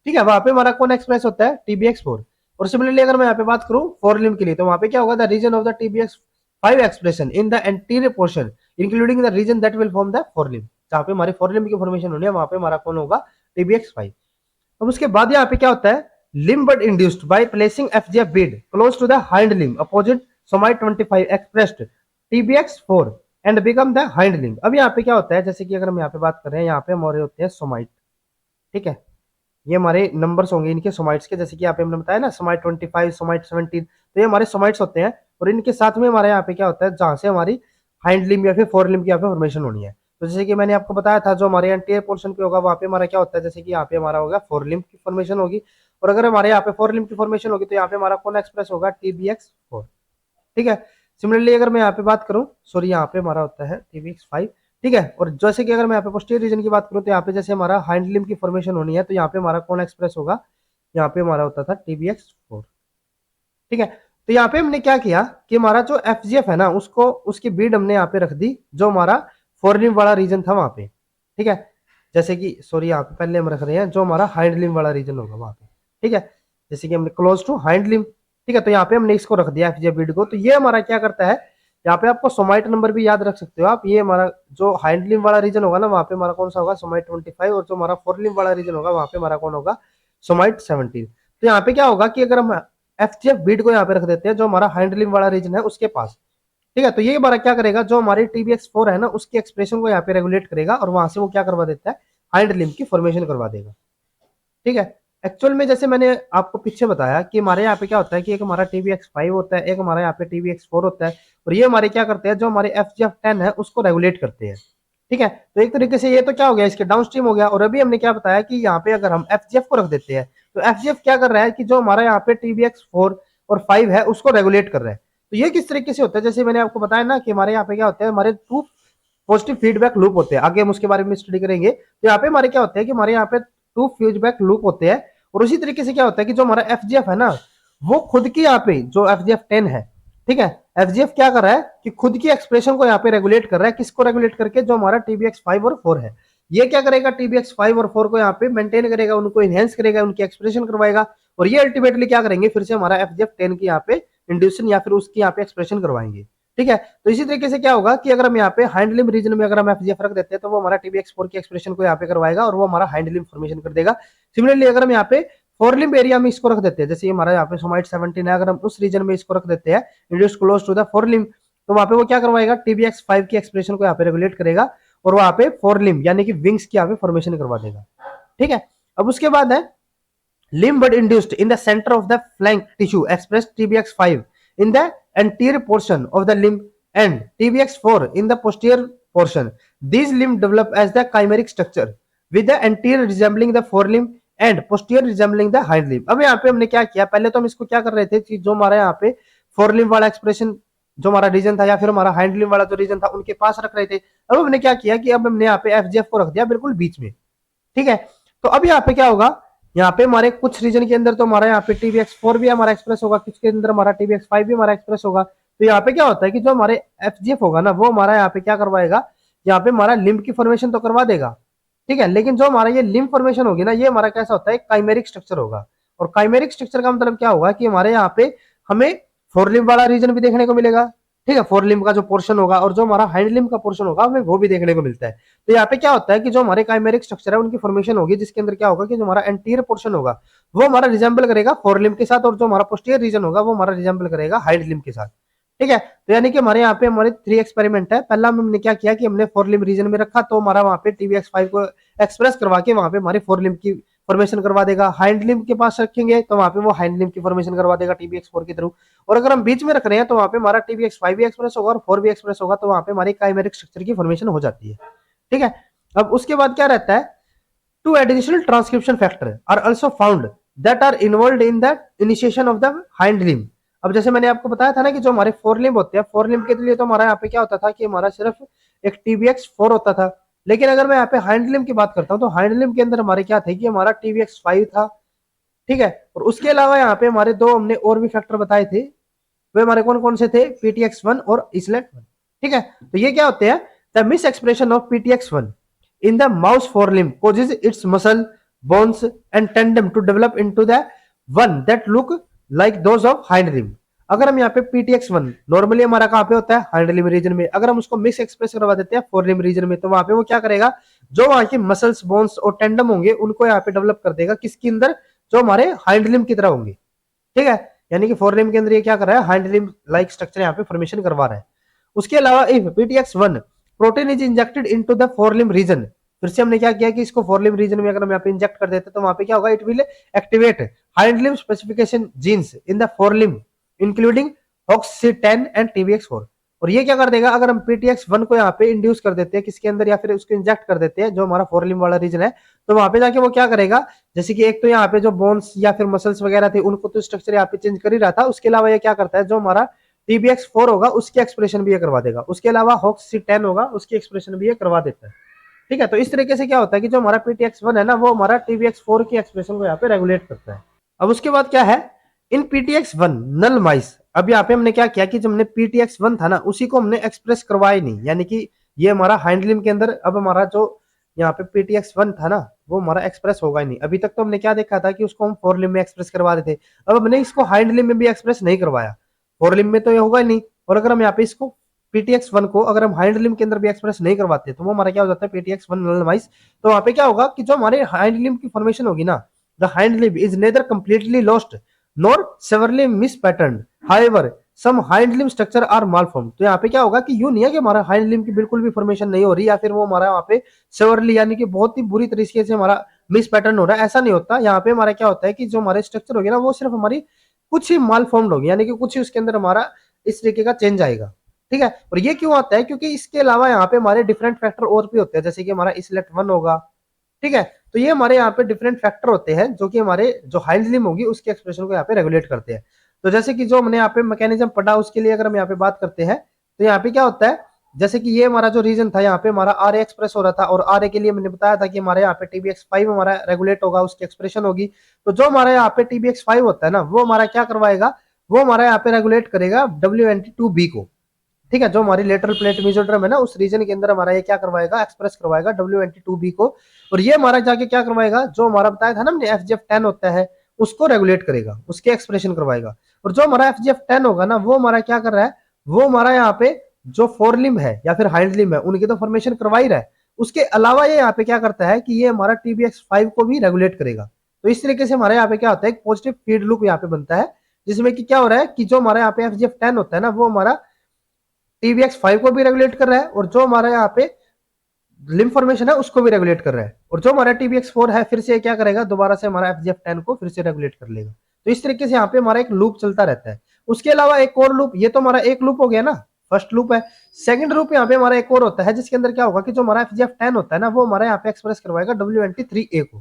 ठीक है, वहां पे हमारा कौन एक्सप्रेस होता है, TBX4। और सिमिलरली अगर मैं यहाँ पे बात करूँ फोर लिम्ब के लिए, तो वहां पे क्या होगा, the region of the TBX5 expression in the anterior portion including the region that will form the four limb. जहाँ पे हमारे फोर लिम्ब की फॉर्मेशन होनी है वहां पे हमारा कौन होगा, TBX5। अब उसके बाद यहाँ पे क्या होता है, limb bud induced by placing FGF bead close to the hind limb opposite somoid 25 expressed TBX4 and become the hind limb। अब यहाँ पे क्या होता है, जैसे कि अगर हम यहाँ पे बात कर रहे हैं, यहाँ पे हमारे होते हैं सोमाइट। ठीक है, ये हमारे नंबर्स होंगे इनके सोमाइट्स के, जैसे कि यहाँ पे हमने बताया ना सोमाइट 25 सोमाइट 17, तो ये हमारे सोमाइट्स होते हैं। और इनके साथ में हमारे यहाँ पे क्या होता है, जहां से हमारी हाइंड लिम्ब या फिर फोर लिम्ब की यहाँ पे फॉर्मेशन होनी है। तो जैसे कि मैंने आपको बताया था, जो हमारे एंटीरियर पोर्शन पे होगा वहां पे हमारा क्या होता है, जैसे कि यहाँ पे हमारा होगा फोर लिम्ब की फॉर्मेशन होगी। और अगर हमारे यहाँ पे फोर लिम्ब की फॉर्मेशन होगी तो यहाँ पे हमारा कौन एक्सप्रेस होगा, TBX4। ठीक है, सिमिलरली अगर मैं यहाँ पे बात करूँ, सॉरी यहाँ पे हमारा होता है TBX5। ठीक है, और जैसे कि अगर मैं यहाँ पे पोस्टीरियर रीजन की बात करूँ, तो यहाँ पे जैसे हमारा हाइंड लिम्ब की फॉर्मेशन होनी है, तो यहाँ पे हमारा कौन एक्सप्रेस होगा, यहाँ पे हमारा होता था TBX4। ठीक है, तो यहाँ पे हमने क्या किया कि हमारा जो FGF है ना, उसको उसकी बीड हमने यहाँ पे रख दी जो हमारा फोर लिम्ब वाला रीजन था वहां पे। ठीक है, जैसे कि सॉरी यहाँ पे पहले हम रख रहे हैं जो हमारा हाइंड लिम्ब वाला रीजन होगा वहां पे। ठीक है, जैसे कि हमने क्लोज टू हाइंड लिम्ब। ठीक है, तो यहाँ पे हमने इसको रख दिया FGF बीड को। तो ये हमारा क्या करता है, यहाँ पे आपको सोमाइट नंबर भी याद रख सकते हो आप। ये हमारा जो हाइंड लिम्ब वाला रीजन होगा ना, वहां पे हमारा कौन सा होगा, सोमाइट 25। और जो हमारा फोर लिम्ब वाला रीजन होगा वहां पे हमारा कौन होगा, सोमाइट 17। तो यहाँ पे क्या होगा कि अगर हम FGF बीट को यहाँ पे रख देते हैं जो हमारा हाइंड लिम्ब वाला रीजन है उसके पास। ठीक है, तो ये हमारा क्या करेगा, जो हमारी TBX4 है ना उसकी एक्सप्रेशन को यहाँ पे रेगुलेट करेगा और वहां से वो क्या करवा देता है, हाइंड लिम्ब की फॉर्मेशन करवा देगा। ठीक है, एक्चुअल में जैसे मैंने आपको पीछे बताया कि हमारे यहाँ पे क्या होता है कि एक हमारा TBX5 होता है, एक हमारा यहाँ पे TBX4 होता है। और ये हमारे क्या करते हैं, जो हमारे FGF10 है उसको रेगुलेट करते हैं। ठीक है, तो एक तरीके से ये तो क्या हो गया, इसके डाउनस्ट्रीम हो गया। और अभी हमने क्या बताया कि यहाँ पे अगर हम FGF को रख देते हैं, तो FGF क्या कर रहा है कि जो हमारा यहाँ पे TBX4 और 5 है उसको रेगुलेट कर रहा है। तो ये किस तरीके से होता है, जैसे मैंने आपको बताया ना कि हमारे यहाँ पे क्या होता है, हमारे टू पॉजिटिव फीडबैक लूप होते हैं। आगे हम उसके बारे में स्टडी करेंगे। तो यहाँ पे हमारे क्या होते हैं कि हमारे यहाँ पे टू फीडबैक लूप होते हैं। और उसी तरीके से क्या होता है कि जो हमारा FGF है ना, वो खुद की यहाँ पे जो FGF10 है, ठीक है, FGF क्या कर रहा है कि खुद की एक्सप्रेशन को यहाँ पे रेगुलेट कर रहा है। किसको रेगुलेट करके, जो हमारा TBX5 और 4 है। ये क्या करेगा, TBX5 और 4 को यहाँ पे मेंटेन करेगा, उनको इनहेंस करेगा, उनकी एक्सप्रेशन करवाएगा। और ये अल्टीमेटली क्या करेंगे, फिर से हमारा FGF10 की यहाँ पे इंड्यूशन या फिर उसकी यहाँ पे एक्सप्रेशन करवाएंगे। ठीक है, तो इसी तरीके से क्या होगा कि अगर हम यहाँ पे हाइंड लिम्ब रीजन में अगर हम FGF रख देते हैं, तो वो हमारा TBX4 की एक्सप्रेशन को यहाँ पे करवाएगा और वो हमारा हाइंड लिम्ब फॉर्मेशन कर देगा। सिमिलरली अगर हम यहाँ पे फोर लिम्ब एरिया में इसको रख देते हैं, जैसे हमारा यहाँ पे सोमाइट 17 है, अगर हम उस रीजन में इसको रख देते हैं induce close to the four limb, तो वहां पे वो क्या करवाएगा, TBX5 की एक्सप्रेशन को यहाँ पे रेगुलेट करेगा और वहां पे फोर लिम्ब यानी कि विंग्स की यहाँ पे फॉर्मेशन करवा देगा। ठीक है, अब उसके बाद है limb bud induced in the center of the flank tissue express TBX5 in the anterior portion of the limb and TBX4 in the posterior portion. These limbs develop as the chimeric structure with the anterior resembling the forelimb and posterior resembling the hind limb। अब यहाँ पे हमने क्या किया, पहले तो हम इसको क्या कर रहे थे कि जो हमारा यहाँ पे फोरलिम्ब वाला एक्सप्रेशन जो हमारा रीजन था या फिर हमारा हाइंड लिम्ब वाला जो रीजन था उनके पास रख रहे थे। अब हमने क्या किया कि अब हमने यहाँ पे FGF को रख दिया बिल्कुल बीच में। ठीक है, तो अब यहाँ पे क्या होगा, यहाँ पे हमारे कुछ रीजन के अंदर तो हमारा यहाँ पे TBX4 भी हमारा एक्सप्रेस होगा, कुछ के अंदर हमारा TBX5 भी हमारा एक्सप्रेस होगा। तो यहाँ पे क्या होता है कि जो हमारे FGF होगा ना, वो हमारा यहाँ पे क्या करवाएगा, यहाँ पे हमारा लिम्ब की फॉर्मेशन तो करवा देगा। ठीक है, लेकिन जो हमारा ये लिम्ब फॉर्मेशन होगी ना, ये हमारा कैसा होता है, काइमेरिक स्ट्रक्चर होगा। और काइमेरिक स्ट्रक्चर का मतलब क्या होगा कि हमारे यहाँ पे हमें फोर लिम्ब वाला रीजन भी देखने को मिलेगा। ठीक है, फोर लिम्ब का जो पोर्शन होगा और जो हमारा हाइंड लिम्ब का पोर्शन होगा हमें वो भी देखने को मिलता है। तो यहाँ पे क्या होता है कि जो हमारे काइमेरिक स्ट्रक्चर है उनकी फॉर्मेशन होगी, जिसके अंदर क्या होगा कि जो हमारा एंटीरियर पोर्शन होगा वो हमारा रिजेंबल करेगा फोर लिम्ब के साथ, और जो हमारा पोस्टीरियर रीजन होगा वो हमारा रिजेंबल करेगा हाइंड लिम्ब के साथ। ठीक है, तो यानी कि हमारे यहाँ पे हमारे 3 एक्सपेरिमेंट है। पहला हमने क्या किया कि हमने फोर लिम्ब रीजन में रखा, तो हमारा वहां पे TBX5 को एक्सप्रेस करवा के वहां पे हमारे फोर लिम्ब की फॉर्मेशन करवा देगा। हाइंड लिम्ब के पास रखेंगे तो वहां पे वो हाइंड लिम्ब की फॉर्मेशन करवा देगा TBX4 के थ्रू। और अगर हम बीच में रख रहे हैं तो वहां पे हमारा TBX5 भी एक्सप्रेस होगा और 4 भी एक्सप्रेस होगा, तो वहां पे हमारी काइमेरिक स्ट्रक्चर की फॉर्मेशन हो जाती है। ठीक है, अब उसके बाद क्या रहता है, two additional transcription factor are also found that are involve in the initiation of the hind limb. अब जैसे मैंने आपको बताया था ना कि जो हमारे फोर लिम्ब होते हैं, फोर लिम्ब के लिए तो हमारा यहाँ पे क्या होता था कि हमारा सिर्फ एक TBX4 होता था। लेकिन अगर मैं यहाँ पे हाइंड लिम्ब की बात करता हूँ तो हाइंड लिम्ब के अंदर हमारे क्या थे कि हमारा TBX5 था। ठीक है, और उसके अलावा यहाँ पे हमारे दो हमने और भी फैक्टर बताए थे। वे हमारे कौन कौन से थे, PTX1 और islet1। ठीक है, तो ये क्या होते हैं, the miss expression of PTX1 in the mouse forelimb causes its muscle, bones and tendon to develop into the one that look like those of hind limb। अगर हम यहाँ पे PTX1 नॉर्मली हमारा कहाँ पे होता है, हाइंड लिम्ब रीजन में, अगर हम उसको मिस एक्सप्रेस करवा देते हैं फोर लिम्ब रीजन में, तो वहां पे वो क्या करेगा, जो वहां के मसल्स, बोन्स और टेंडम होंगे उनको यहाँ पे डेवलप कर देगा, किसके अंदर, जो हमारे हाइंड लिम्ब की तरह होंगे। ठीक है, यानी कि फोर लिम्ब के अंदर ये क्या कर रहा है, हाइंड लिम्ब लाइक स्ट्रक्चर यहाँ पे फॉर्मेशन करवा रहा है। उसके अलावा if PTX1 protein is injected into the four limb region, फिर से हमने क्या किया कि इसको फोर लिम्ब रीजन में अगर हम यहाँ पे इंजेक्ट कर देते तो वहां पे क्या होगा, it will activate hind limb specification genes in the four limb including HOXC10 and TBX4। और ये क्या कर देगा, अगर हम PTX1 को यहाँ पे इंड्यूस कर देते हैं किसके अंदर, या फिर उसको इंजेक्ट कर देते हैं जो हमारा फोर लिम्ब वाला रीजन है, तो वहां पे जाके वो क्या करेगा, जैसे कि एक तो यहाँ पे जो बोन्स या फिर मसल्स वगैरह थे उनको तो स्ट्रक्चर यहाँ पे चेंज कर ही रहा था, उसके अलावा ये क्या करता है, जो हमारा TBX4 होगा उसकी एक्सप्रेशन भी ये करवा देगा, उसके अलावा HOXC10 होगा उसकी एक्सप्रेशन भी ये करवा देता है। ठीक है, तो इस तरीके से क्या होता है कि जो हमारा PTX1 है ना, वो हमारा TBX4 की एक्सप्रेशन को यहाँ पे रेगुलेट करता है। अब उसके बाद क्या है, इन PTX1 नल माइस, अब यहाँ पे हमने क्या किया कि जब हमने PTX1 था ना उसी को हमने एक्सप्रेस करवाया नहीं, यानी कि ये हमारा हाइंड लिम्ब के अंदर अब हमारा जो यहाँ पे PTX1 था ना वो हमारा एक्सप्रेस होगा ही नहीं। अभी तक तो हमने क्या देखा था कि उसको हम फोर लिम्ब में एक्सप्रेस करवा देते, अब हमने इसको हाइंड लिम्ब में भी एक्सप्रेस नहीं करवाया, फोर लिम्ब में तो ये होगा ही नहीं। और अगर हम यहाँ पे इसको PTX1 को अगर हम हाइंड लिम्ब के अंदर भी एक्सप्रेस नहीं करवाते तो वो हमारा क्या हो जाता है, PTX1 नल माइस। तो वहां पे क्या होगा कि जो हमारे हाइंड लिम्ब की फॉर्मेशन होगी ना, the hind limb is neither completely lost nor severely mispattern, however some hind limb structure are malform. तो यहाँ पे क्या होगा कि यूं नहीं है कि हमारा हाइंड लिम्ब की बिल्कुल भी फॉर्मेशन नहीं हो रही, या फिर वो हमारा वहाँ पे सेवरली यानी कि बहुत ही बुरी तरीके से हमारा मिस पैटर्न हो रहा है, ऐसा नहीं होता। यहाँ पे हमारा क्या होता है कि जो हमारे स्ट्रक्चर होगी ना वो सिर्फ हमारी कुछ ही माल फॉर्म्ड होगी, यानी कि कुछ ही उसके अंदर हमारा इस तरीके का चेंज आएगा। ठीक है, और ये क्यों आता है, क्योंकि इसके अलावा यहाँ पे हमारे डिफरेंट फैक्टर और भी होते हैं, जैसे कि हमारा islet1 होगा। ठीक है, तो ये हमारे यहाँ पे डिफरेंट फैक्टर होते हैं जो कि हमारे जो हाइंड लिम्ब होगी उसकी एक्सप्रेशन को यहाँ पे रेगुलेट करते हैं। तो जैसे कि जो हमने यहाँ पे मैकेनिज्म पढ़ा उसके लिए अगर हम यहाँ पे बात करते हैं, तो यहाँ पे क्या होता है, जैसे कि ये हमारा जो रीजन था यहाँ पे हमारा RA एक्सप्रेस हो रहा था, और RA के लिए मैंने बताया था कि हमारे यहाँ पे TBX5 हमारा रेगुलेट होगा, उसकी एक्सप्रेशन होगी। तो जो हमारे यहाँ पे TBX5 होता है ना वो हमारा क्या करवाएगा, वो हमारा यहाँ पे रेगुलेट करेगा WNT2B को। ठीक है, जो हमारी लेटरल प्लेट मेसोड्रम है ना उस रीजन के अंदर हमारा ये क्या करवाएगा, एक्सप्रेस करवाएगा WNT2B को। और ये हमारा जाके क्या करवाएगा, जो हमारा बताया था ना हमने FGF10 होता है उसको रेगुलेट करेगा, उसके एक्सप्रेशन करवाएगा। और जो हमारा FGF10 होगा ना वो हमारा क्या कर रहा है, वो हमारा यहाँ पे जो फोर लिम्ब है या फिर हाइंड लिम्ब है उनकी तो फॉर्मेशन करवा ही रहा है, उसके अलावा ये यहाँ पे क्या करता है कि ये हमारा TBX5 को भी रेगुलेट करेगा। तो इस तरीके से हमारे यहाँ पे क्या होता है, एक पॉजिटिव फीड लूप यहाँ पे बनता है, जिसमें कि क्या हो रहा है कि जो हमारे यहाँ पे FGF10 होता है ना वो हमारा TBX5 को भी रेगुलेट कर रहा है, और जो हमारा यहाँ पे लिम्फ फॉर्मेशन है उसको भी रेगुलेट कर रहा है, और जो हमारा TBX4 है फिर से क्या करेगा, दोबारा से हमारा FGF10 को फिर से रेगुलेट कर लेगा। तो इस तरीके से यहाँ पे हमारा एक लूप चलता रहता है। उसके अलावा एक और लूप, ये तो हमारा एक लूप हो गया ना, फर्स्ट लूप है। सेकंड लूप यहाँ पे हमारा एक और होता है जिसके अंदर क्या होगा कि जो हमारा FGF10 होता है ना वो हमारा यहाँ पे एक्सप्रेस करवाएगा WNT3A को,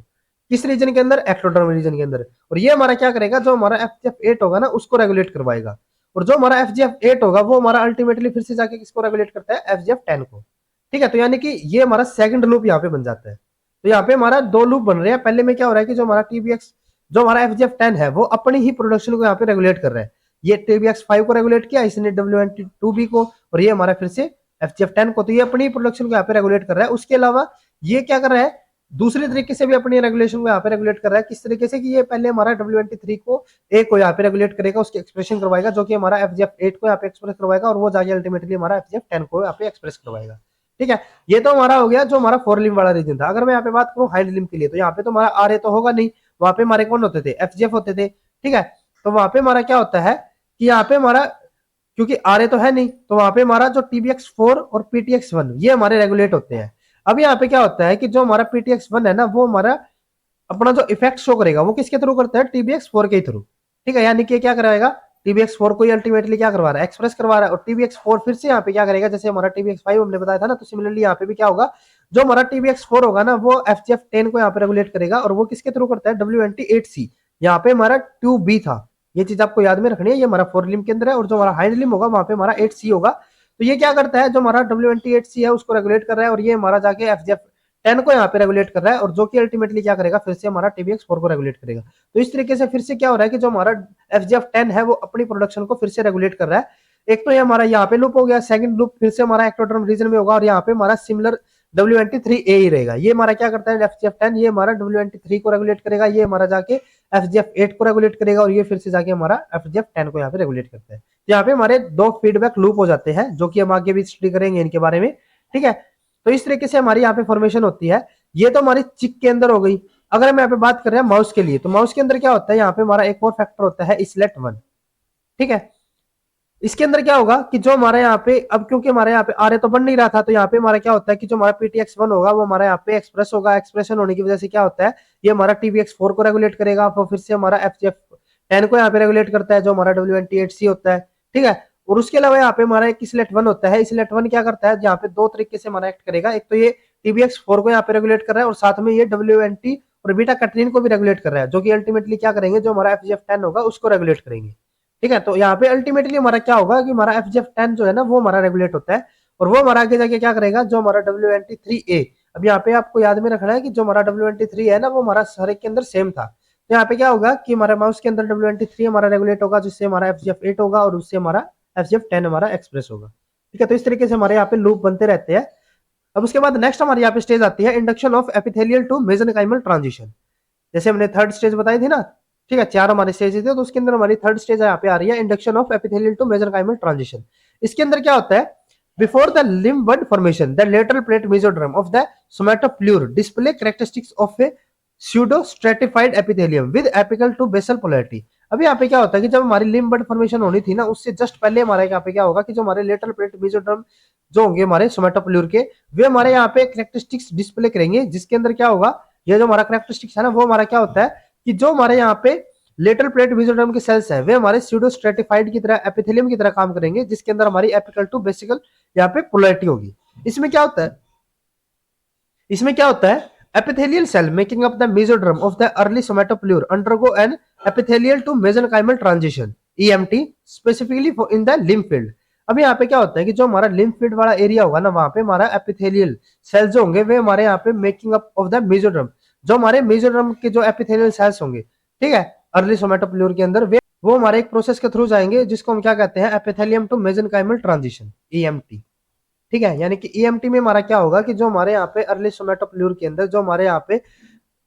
किस रीजन के अंदर, एक्टोडर्म रीजन के अंदर। और ये हमारा क्या करेगा, जो हमारा FGF8 होगा ना उसको रेगुलेट करवाएगा, और जो हमारा FGF8 होगा वो हमारा अल्टीमेटली फिर से जाके किसको रेगुलेट करता है, FGF10 को। ठीक है, तो यानी कि ये हमारा सेकंड लूप यहाँ पे बन जाता है। तो यहाँ पे हमारा दो लूप बन रहे हैं। पहले में क्या हो रहा है कि जो हमारा TBX, जो हमारा FGF10 है वो अपनी ही प्रोडक्शन को यहाँ पे रेगुलेट कर रहा है, ये TBX5 को रेगुलेट किया इसने WNT2B को, और ये हमारा फिर से FGF10 को, तो ये अपनी प्रोडक्शन को यहाँ पे रेगुलेट कर रहा है। उसके अलावा ये क्या कर रहा है, दूसरे तरीके से भी अपनी रेगुलेशन को यहाँ पे रेगुलेट कर रहा है। किस तरीके से कि ये पहले हमारा WNT3 को A को यहाँ पे रेगुलेट करेगा, उसकी एक्सप्रेशन करवाएगा, जो कि हमारा FGF8 को यहाँ पे एक्सप्रेस करवाएगा, और वो जाके अल्टीमेटली हमारा FGF10 को यहाँ पे एक्सप्रेस करवाएगा। ठीक है, ये तो हमारा हो गया जो हमारा फोर लिम्ब वाला रीजन था। अगर मैं यहाँ पे बात करूँ हाइंड लिम्ब के लिए, तो यहाँ पे तो हमारा RA तो होगा नहीं, वहां पे हमारे कौन होते थे, FGF होते थे। ठीक है, तो वहां पे हमारा क्या होता है कि यहाँ पे हमारा क्योंकि RA तो है नहीं, तो वहां पे हमारा जो TBX4 और PTX1 ये हमारे रेगुलेट होते हैं। अब यहाँ पे क्या होता है कि जो हमारा PTX1 है ना वो हमारा अपना जो इफेक्ट शो करेगा वो किसके थ्रू करता है, TBX4 के थ्रू। ठीक है, यानी कि क्या कराएगा, TBX4 को ही अल्टीमेटली क्या करवा रहा है, एक्सप्रेस करवा रहा है, और TBX4 फिर से यहाँ पे क्या करेगा, जैसे हमारा TBX5 हमने बताया था ना, तो सिमिलरली यहाँ पे भी क्या होगा, जो हमारा TBX4 होगा ना वो FGF10 को यहाँ पे रेगुलेट करेगा, और वो किसके थ्रू करता है, WNT8C। यहाँ पे हमारा 2B था, ये चीज आपको याद में रखनी है, ये हमारा फोर लिम्ब के अंदर है, और जो हमारा हाइंड लिम्ब होगा वहां पे हमारा 8C होगा। तो ये क्या करता है, जो हमारा WNT8C है उसको रेगुलेट कर रहा है, और ये हमारा जाके 10 को यहाँ पे रेगुलेट कर रहा है और जो कि अल्टीमेटली क्या करेगा, फिर से हमारा TBX4 को रेगुलेट करेगा। तो इस तरीके से फिर से क्या हो रहा है कि जो हमारा FGF10 है वो अपनी प्रोडक्शन को फिर से रेगुलेट कर रहा है। एक तो ये हमारा यहाँ पे लूप हो गया, सेकंड लूप फिर से हमारा एक्टोडर्म रीजन में होगा और यहाँ पे हमारा सिमिलर WNT3A ही रहेगा। ये हमारा क्या करता है FGF10, ये हमारा WNT3 को रेगुलेट करेगा, ये हमारा जाके FGF8 को रेगुलेट करेगा और ये फिर से जाके हमारा FGF10 को यहाँ पे रेगुलेट करता है। तो यहाँ पे हमारे दो फीडबैक लूप हो जाते हैं जो कि हम आगे भी स्टडी करेंगे इनके बारे में, ठीक है। तो इस तरीके से हमारी यहाँ पे फॉर्मेशन होती है। ये तो हमारी चिक के अंदर हो गई। अगर हम यहाँ पे बात कर रहे हैं माउस के लिए, तो माउस के अंदर क्या होता है, यहाँ पे हमारा एक और फैक्टर होता है islet1, ठीक है। इसके अंदर क्या होगा कि जो हमारे यहाँ पे अब क्योंकि हमारे यहाँ पे आर तो बन नहीं रहा था, तो यहाँ पे हमारा क्या होता है कि जो हमारा PTX1 होगा वो हमारा यहाँ पे एक्सप्रेस होगा। एक्सप्रेशन होने की वजह से क्या होता है, ये हमारा TBX4 को रेगुलेट करेगा, फिर से हमारा FGF10 को यहाँ पे रेगुलेट करता है जो हमारा WNT8C होता है, ठीक है। और उसके अलावा यहाँ पे हमारा एक islet1 होता है। islet1 क्या करता है, यहाँ पे दो तरीके से हमारा एक्ट करेगा। एक तो ये TBX4 को यहाँ पे रेगुलेट कर रहा है और साथ में ये WNT और बीटा कैटरीन को भी रेगुलेट कर रहा है, जो कि अल्टीमेटली क्या करेंगे, जो हमारा FGF10 होगा उसको रेगुलेट करेंगे, ठीक है। तो यहाँ पे अल्टीमेटली हमारा क्या होगा कि हमारा FGF10 जो है ना वो हमारा रेगुलेट होता है और वो हमारा आगे जाके क्या करेगा, जो हमारा WNT3A। अब यहाँ पे आपको याद में रखना है कि जो हमारा WNT3 है ना वो हमारा हर एक के अंदर सेम था। तो यहाँ पे क्या होगा कि हमारे माउस के अंदर WNT3 हमारा रेगुलेट होगा, जिससे हमारा FGF8 होगा और उससे हमारा FGF10 हमारा एक्सप्रेस होगा, ठीक है। तो इस तरीके से हमारे यहाँ पे लूप बनते रहते हैं। अब उसके बाद नेक्स्ट हमारे यहाँ पे स्टेज आती है induction of epithelial to mesenchymal transition. जैसे हमने थर्ड स्टेज बताई थी ना, ठीक है, चार हमारे स्टेज थे, तो उसके अंदर हमारी थर्ड स्टेज यहाँ पे आ रही है induction of epithelial to mesenchymal transition. इसके अंदर क्या होता है, before the limb bud formation the lateral plate mesoderm of the somatopleure display characteristics of a pseudo stratified epithelium with apical to basal polarity. अभी यहाँ पे क्या होता है कि जब हमारी लिम्ब बड फॉर्मेशन होनी थी ना, उससे जस्ट पहले हमारे यहाँ पे क्या होगा कि जो हमारे लेटरल प्लेट मेसोडर्म जो होंगे हमारे सोमेटोप्ल्यूर के, वे हमारे यहाँ पे कैरेक्टरिस्टिक्स डिस्प्ले करेंगे, जिसके अंदर क्या होगा, ये जो हमारा कैरेक्टरिस्टिक्स है ना वो हमारा क्या होता है कि जो हमारे यहाँ पे लेटरल प्लेट मेसोडर्म के सेल्स है वे हमारे स्यूडो स्ट्रेटिफाइड की तरह एपिथेलियम की तरह काम करेंगे, जिसके अंदर हमारी एपिकल टू बेसिकल यहाँ पे पोलैरिटी होगी। इसमें क्या होता है, इसमें क्या होता है, epithelial cell making up the mesoderm of the early somatoplure undergo an epithelial to mesenchymal transition EMT specifically for in the lymph field। अब यहाँ पे क्या होता है कि जो हमारा लिम्फ फील्ड वाला एरिया होगा ना, वहां पे हमारा एपिथेलियल सेल्स जो होंगे वे हमारे यहाँ पे making up of the mesoderm, जो हमारे मेसोडर्म के जो एपिथेलियल सेल्स होंगे, ठीक है, अर्ली सोमेटोप्ल्यूर के अंदर, वे वो हमारे एक प्रोसेस के थ्रू जाएंगे जिसको हम क्या कहते हैं, epithelium to mesenchymal transition EMT, ठीक है। यानी कि EMT में हमारा क्या होगा कि जो हमारे यहाँ पे अर्ली सोमेटोप्ल्यूर के अंदर जो हमारे यहाँ पे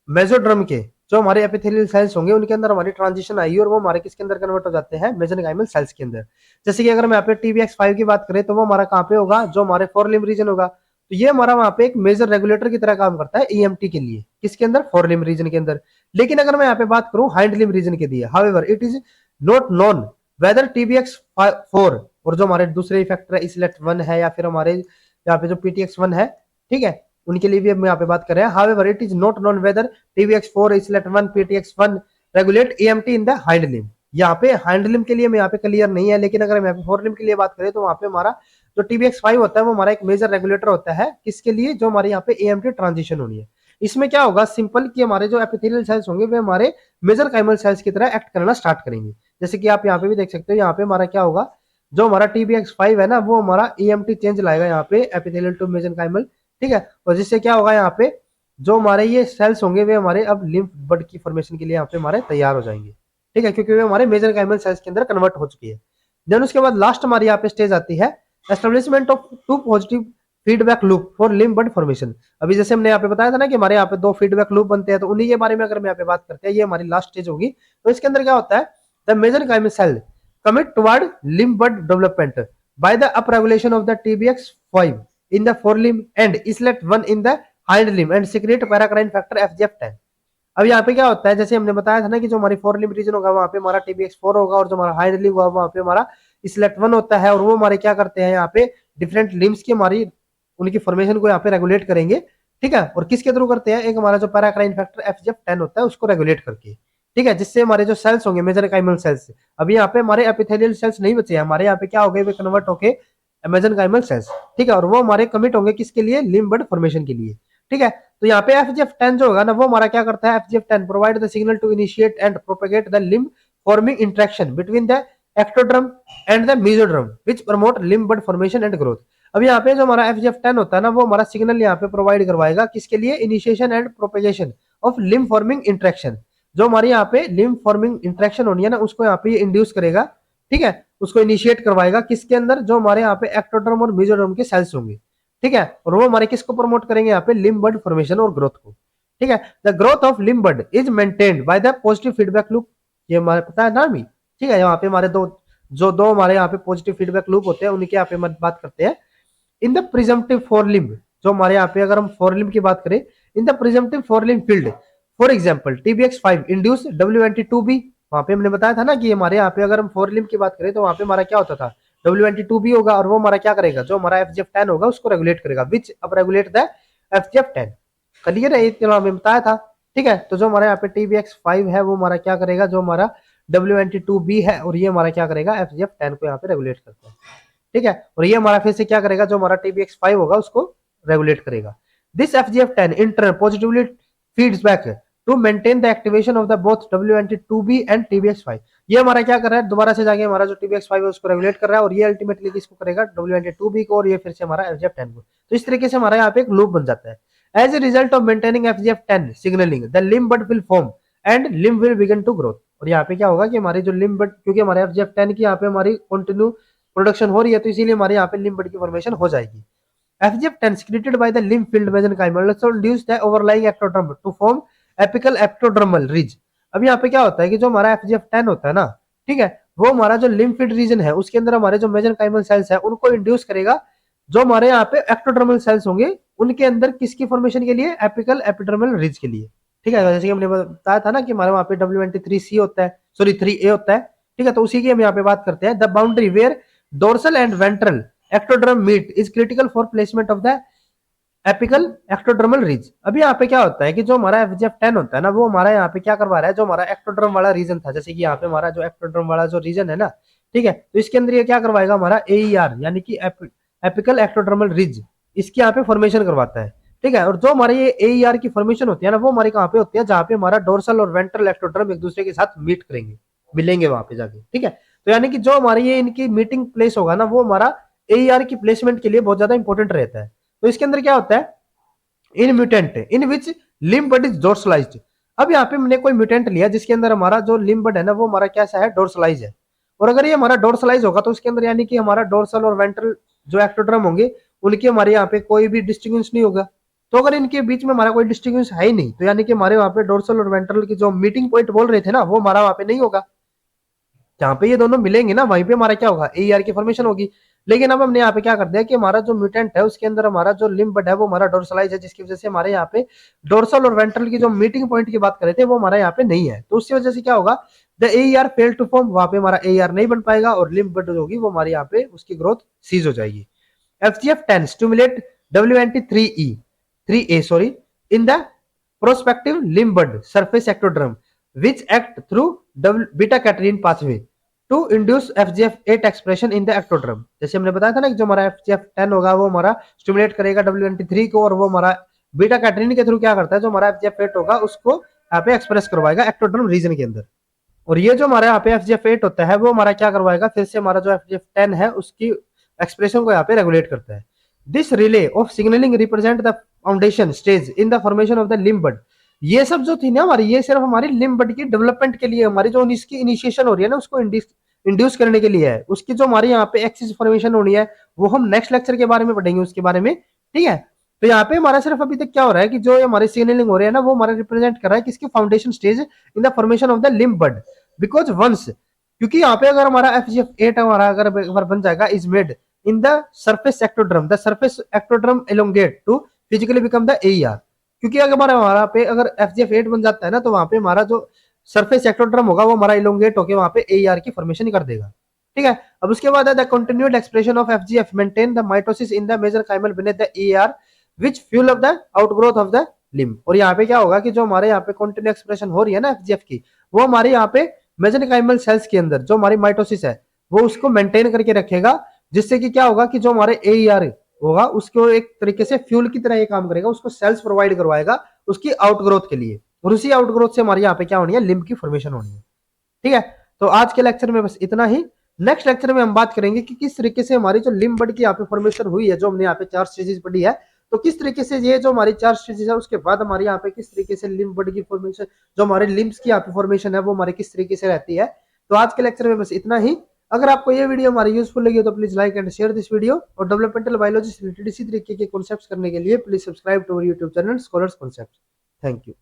मेसोड्रम के जो हमारे एपिथेलियल सेल्स होंगे उनके अंदर हमारी ट्रांजिशन आई और वो हमारे किसके अंदर कन्वर्ट हो जाते हैं, मेसेनकाइमल सेल्स के अंदर। जैसे कि अगर मैं यहाँ पे TBX5 की बात करें तो वो हमारा कहाँ पे होगा, जो हमारे फोर लिम्ब रीजन होगा। तो ये हमारा वहां पे एक मेजर रेगुलेटर की तरह काम करता है EMT के लिए, किसके अंदर, फोर लिम्ब रीजन के अंदर। लेकिन अगर मैं यहाँ पे बात करूं हाइंड लिम्ब रीजन के लिए, however it is not known whether TBX4 और जो हमारे दूसरे इफेक्टर है islet1 है या फिर हमारे यहाँ पे जो PTX1 है, ठीक है, उनके लिए भी हम यहाँ पे बात कर रहे हैं। However it is not known whether TBX4 islet1 PTX1 regulate EMT in the hind limb. यहाँ पे हाइंड लिम्ब के लिए मैं यहाँ पे क्लियर नहीं है, लेकिन अगर हम यहाँ पे फोर लिम्ब के लिए बात करें तो वहां पे हमारा जो TBX5 होता है वो हमारा एक मेजर रेगुलेटर होता है, किसके लिए, जो हमारे यहाँ पे EMT ट्रांजिशन होनी है। इसमें क्या होगा, सिंपल कि हमारे जो एपिथेलियल सेल्स होंगे वे हमारे मेसेनकाइमल सेल्स की तरह एक्ट करना स्टार्ट करेंगे। जैसे कि आप यहाँ पे भी देख सकते हो, यहाँ पे हमारा क्या होगा, जो हमारा TBX5 है ना वो हमारा EMT चेंज लाएगा यहाँ पे एपिथेलियल टू मेसेनकाइमल, ठीक है। और जिससे क्या होगा, यहाँ पे जो हमारे ये सेल्स होंगे वे हमारे अब लिम्फ बड की फॉर्मेशन के लिए यहाँ पे हमारे तैयार हो जाएंगे, ठीक है, क्योंकि वे हमारे मेसेनकाइमल सेल्स के अंदर कन्वर्ट हो चुकी है। देन उसके बाद लास्ट हमारी यहाँ पे स्टेज आती है establishment of two positive feedback loop for limb bud formation. अभी जैसे हमने यहाँ पे बताया था ना कि हमारे यहाँ पे दो फीडबैक लूप बनते हैं, तो उन्हीं के बारे में अगर हम यहाँ पे बात करते हैं, ये हमारी लास्ट स्टेज होगी। तो इसके अंदर क्या होता है, the mesenchymal cell commit toward limb bud development by the upregulation of the TBX5 in the forelimb and islet1 in the hind limb and secrete paracrine factor FGF10। अब यहाँ पे क्या होता है, जैसे हमने बताया था ना कि जो हमारी फोर लिम्ब रीजन होगा वहां पे हमारा TBX4 होगा और जो हमारा हाइंड लिम्ब होगा वहां पे हमारा islet1 होता है, और वो हमारे क्या करते हैं यहाँ पे डिफरेंट लिम्स की हमारी उनकी फॉर्मेशन को यहाँ पे रेगुलेट करेंगे, ठीक है। और किसके थ्रू करते हैं, एक हमारा जो पैराक्राइन फैक्टर FGF10 होता है उसको रेगुलेट करके, ठीक है, जिससे हमारे जो सेल्स होंगे मेसेनकाइमल सेल्स, अभी यहाँ पे हमारे एपिथेलियल सेल्स नहीं बचे हैं, हमारे यहाँ पे क्या हो गए, वे कन्वर्ट होके मेसेनकाइमल सेल्स, ठीक है, और वो हमारे कमिट होंगे किसके लिए, लिम्ब बड फॉर्मेशन के लिए, ठीक है। तो यहाँ पे FGF10 जो होगा ना वो हमारा क्या करता है, FGF10 provide the signal to initiate and propagate the limb forming interaction between the ectoderm and the mesoderm which promote limb bud formation and growth। अब यहाँ पे जो हमारा FGF10 होता है ना, वो हमारा सिग्नल यहाँ पे प्रोवाइड करवाएगा किसके लिए, initiation and propagation of lymph forming interaction. जो हमारी यहाँ पे लिम्फ फॉर्मिंग इंट्रैक्शन होनी है ना, उसको यहाँ पे इंड्यूस करेगा, ठीक है, उसको इनिशिएट करवाएगा किसके अंदर, जो हमारे यहाँ पे एक्टोडर्म और मेसोडर्म के सेल्स होंगे, ठीक है, और वो हमारे किसको प्रमोट करेंगे यहाँ पे, लिम्फ बड फॉर्मेशन और ग्रोथ को, ठीक है। The growth of limb bud is maintained by the positive feedback loop, ये हमारे पता है ना अभी, ठीक है। यहाँ पे हमारे दो हमारे यहाँ पे पॉजिटिव फीडबैक लूप होते हैं, उनके यहाँ पे बात करते हैं। इन द प्रिजम्पटिव फोरलिम्ब, जो हमारे यहाँ पे अगर हम फोरलिम्ब की बात करें, in the presumptive forelimb field, for example TBX5 induce WNT2B, वहां पे हमने बताया था ना कि हमारे यहाँ पे अगर हम फोरलिम्ब की बात करें तो वहां पे हमारा क्या होता था, WNT2B होगा, और वो हमारा क्या करेगा, जो हमारा FGF10 होगा उसको रेगुलेट करेगा, विच अब रेगुलेट द FGF10। क्लियर है, ये हमें बताया था, ठीक है। तो जो हमारे यहाँ पे TBX5 है वो हमारा क्या करेगा, जो हमारा WNT2B है, और ये हमारा क्या करेगा, FGF10 को यहाँ पे रेगुलेट करता है, ठीक है। और ये हमारा फिर से क्या करेगा, जो हमारा TBX5 होगा उसको रेगुलेट करेगा। This FGF10 in turn positively feeds back to maintain the activation of the both WNT2B and TBX5। ये हमारा क्या कर रहा है, दोबारा से जाके हमारा जो TBX5 है उसको रेगुलेट कर रहा है, और ये अल्टीमेटली किसको करेगा, WNT2B को, और ये फिर से हमारा FGF10 को। तो इस तरीके से हमारा यहाँ पे एक लूप बन जाता है। As a result of maintaining FGF10 signaling, the limb bud will form and limb will begin to grow। और यहाँ पे क्या होगा कि हमारी जो लिम्ब बड, क्योंकि हमारे FGF10 की यहाँ पे हमारी कंटिन्यू प्रोडक्शन हो रही है, तो इसीलिए हमारे यहाँ पे लिम्ब बड की फॉर्मेशन हो जाएगी। FGF10 secreted by the lymph field mesenchymal also induce the overlying ectoderm to form apical ectodermal ridge। अब यहाँ पे क्या होता है कि जो हमारा FGF10 होता है ना, ठीक है, वो हमारा जो लिम्फ फील्ड रीजन है उसके अंदर हमारे जो मेसेंकाइमल सेल्स है उनको इंड्यूस करेगा, जो हमारे यहाँ पे एक्टोडर्मल सेल्स होंगे उनके अंदर किसकी फॉर्मेशन के लिए, एपिकल एपिडर्मल रिज के लिए, ठीक है। जैसे कि हमने बताया था ना कि हमारे वहाँ पे WNT3C होता है, सॉरी 3A होता है, ठीक है। तो उसी की हम यहाँ पे बात करते हैं। The boundary where dorsal and ventral ectoderm meet is critical for placement of the apical ectodermal ridge. अभी यहाँ पे क्या होता है कि जो हमारा FGF10 होता है ना, वो हमारा यहाँ पे क्या करवा रहा है, जो हमारा एक्टोडर्म वाला रीजन था, जैसे कि यहाँ पे हमारा जो एक्टोडर्म वाला जो रीजन है ना, ठीक है, तो इसके अंदर ये क्या करवाएगा, हमारा AER यानी कि एपिकल एक्टोडर्मल रीज, इसकी यहाँ पे फॉर्मेशन करवाता है, ठीक है। और जो हमारे ये AER की फॉर्मेशन होती है ना, वो हमारी कहाँ पे होती है, जहाँ पे हमारा डोर्सल और वेंट्रल एक्टोडर्म एक दूसरे के साथ मीट करेंगे, मिलेंगे वहां पे जाके, ठीक है। तो यानी कि जो हमारी ये इनकी मीटिंग प्लेस होगा ना, वो हमारा AER की प्लेसमेंट के लिए बहुत ज्यादा इंपॉर्टेंट रहता है। तो इसके अंदर क्या होता है, in mutant in which limb bud is dorsalized. अब यहाँ पे हमने कोई म्यूटेंट लिया जिसके अंदर हमारा जो लिम्ब बड है ना, वो हमारा कैसा है, डोर्सलाइज है। और अगर ये हमारा डोर्सलाइज होगा तो उसके अंदर यानी कि हमारा डोर्सल और वेंट्रल जो एक्टोड्रम होंगे उनके हमारे यहाँ पे कोई भी डिस्टिंग्विश नहीं होगा। तो अगर इनके बीच में हमारा कोई डिस्टिंग्विश है ही नहीं, तो यानी कि हमारे वहाँ पे डोर्सल और वेंट्रल की जो मीटिंग पॉइंट बोल रहे थे ना, वो हमारा वहाँ पे नहीं होगा। जहां पे ये दोनों मिलेंगे ना, वहीं पे हमारा क्या होगा, AER की फॉर्मेशन होगी। लेकिन अब हमने यहाँ पे क्या कर दिया कि हमारा जो म्यूटेंट है उसके अंदर हमारा जो लिम्ब बड है वो हमारा डोर्सलाइज है, जिसकी वजह से हमारे यहाँ पे डोर्सल और वेंट्रल की जो मीटिंग पॉइंट की बात कर रहे थे वो हमारा यहाँ पे नहीं है। तो उसकी वजह से क्या होगा, the AER fail to form, वहां पे हमारा AER नहीं बन पाएगा, और लिम्ब बड होगी वो हमारे यहाँ पे उसकी ग्रोथ सीज हो जाएगी। FGF10 stimulate WNT3A sorry in the prospective limb bud surface ectoderm which act through beta catenin pathway to induce FGF8 expression in the ectoderm। जैसे हमने बताया था ना कि जो हमारा FGF10 होगा वो हमारा स्टिमुलेट करेगा WNT3 को, और वो हमारा बीटा कैटरिन के थ्रू क्या करता है, जो हमारा FGF8 होगा उसको यहाँ पे एक्सप्रेस करवाएगा एक्टोडर्म रीजन के अंदर। और ये जो हमारे यहाँ पे FGF8 होता है वो हमारा क्या करवाएगा, फिर से हमारा जो FGF10 है उसकी एक्सप्रेशन को यहाँ पे रेगुलेट करता है। This relay of signalling represent the foundation stage in the formation of the limb bud. ये सब जो थी ना हमारी, ये सिर्फ हमारी लिम्ब बड की डेवलपमेंट के लिए, हमारी जो इसकी इनिशिएशन हो रही है ना उसको इंड्यूस करने के लिए है। उसकी जो हमारी यहाँ पे एक्सिस फॉर्मेशन होनी है वो हम नेक्स्ट लेक्चर के बारे में पढ़ेंगे, उसके बारे में, ठीक है। तो यहाँ पे हमारा सिर्फ अभी तक क्या हो रहा है कि जो हमारी सिग्नलिंग हो रही है ना, वो हमारा रिप्रेजेंट कर रहा है किसकी, foundation stage in the formation of the limb bud. Because once, क्योंकि यहाँ पे अगर हमारा FGF8 हमारा अगर बन जाएगा, is made in the surface ectoderm, the surface ectoderm elongate to physically become the AER। क्योंकि अगर हमारा पे अगर FGF8 बन जाता है ना, तो वहां पे हमारा जो सरफेस एक्टोड्रम होगा वो हमारा इलोंगेट होकर वहां पे AER की फॉर्मेशन कर देगा, ठीक है। अब उसके बाद है the continued expression of FGF maintain the mitosis in the mesenchymal beneath the AER which fuel of the outgrowth of the limb। और यहाँ पे क्या होगा कि जो हमारे यहाँ पे कंटिन्यू एक्सप्रेशन हो रही है ना FGF की, वो हमारे यहाँ पे मेसेंकाइमल सेल्स के अंदर जो हमारी माइटोसिस है वो उसको मेंटेन करके रखेगा, जिससे कि क्या होगा कि जो हमारे AER होगा उसको एक तरीके से फ्यूल की तरह ये काम करेगा, उसको सेल्स प्रोवाइड करवाएगा उसकी आउटग्रोथ के लिए, और उसी आउटग्रोथ से हमारे यहाँ पे क्या होनी है, लिम्ब की फॉर्मेशन होनी है, ठीक है। तो आज के लेक्चर में बस इतना ही। नेक्स्ट लेक्चर में हम बात करेंगे कि किस तरीके से हमारी जो लिम्ब बड की यहाँ पे फॉर्मेशन हुई है, जो हमने यहाँ पे 4 स्टेजेस पढ़ी है, तो किस तरीके से ये जो हमारी 4 स्टेजेस है उसके बाद हमारे यहाँ पे किस तरीके से लिम्ब बड की फॉर्मेशन, जो हमारे लिम्ब्स की यहाँ पे फॉर्मेशन है वो हमारे किस तरीके से रहती है। तो आज के लेक्चर में बस इतना ही। अगर आपको ये वीडियो हमारी यूजफुल लगी हो तो please like and share this video, और डेवलपमेंटल बायोलॉजी से रिलेटेड इसी तरीके के कॉन्सेप्ट्स करने के लिए please subscribe to our YouTube channel Scholars Concept. Thank you.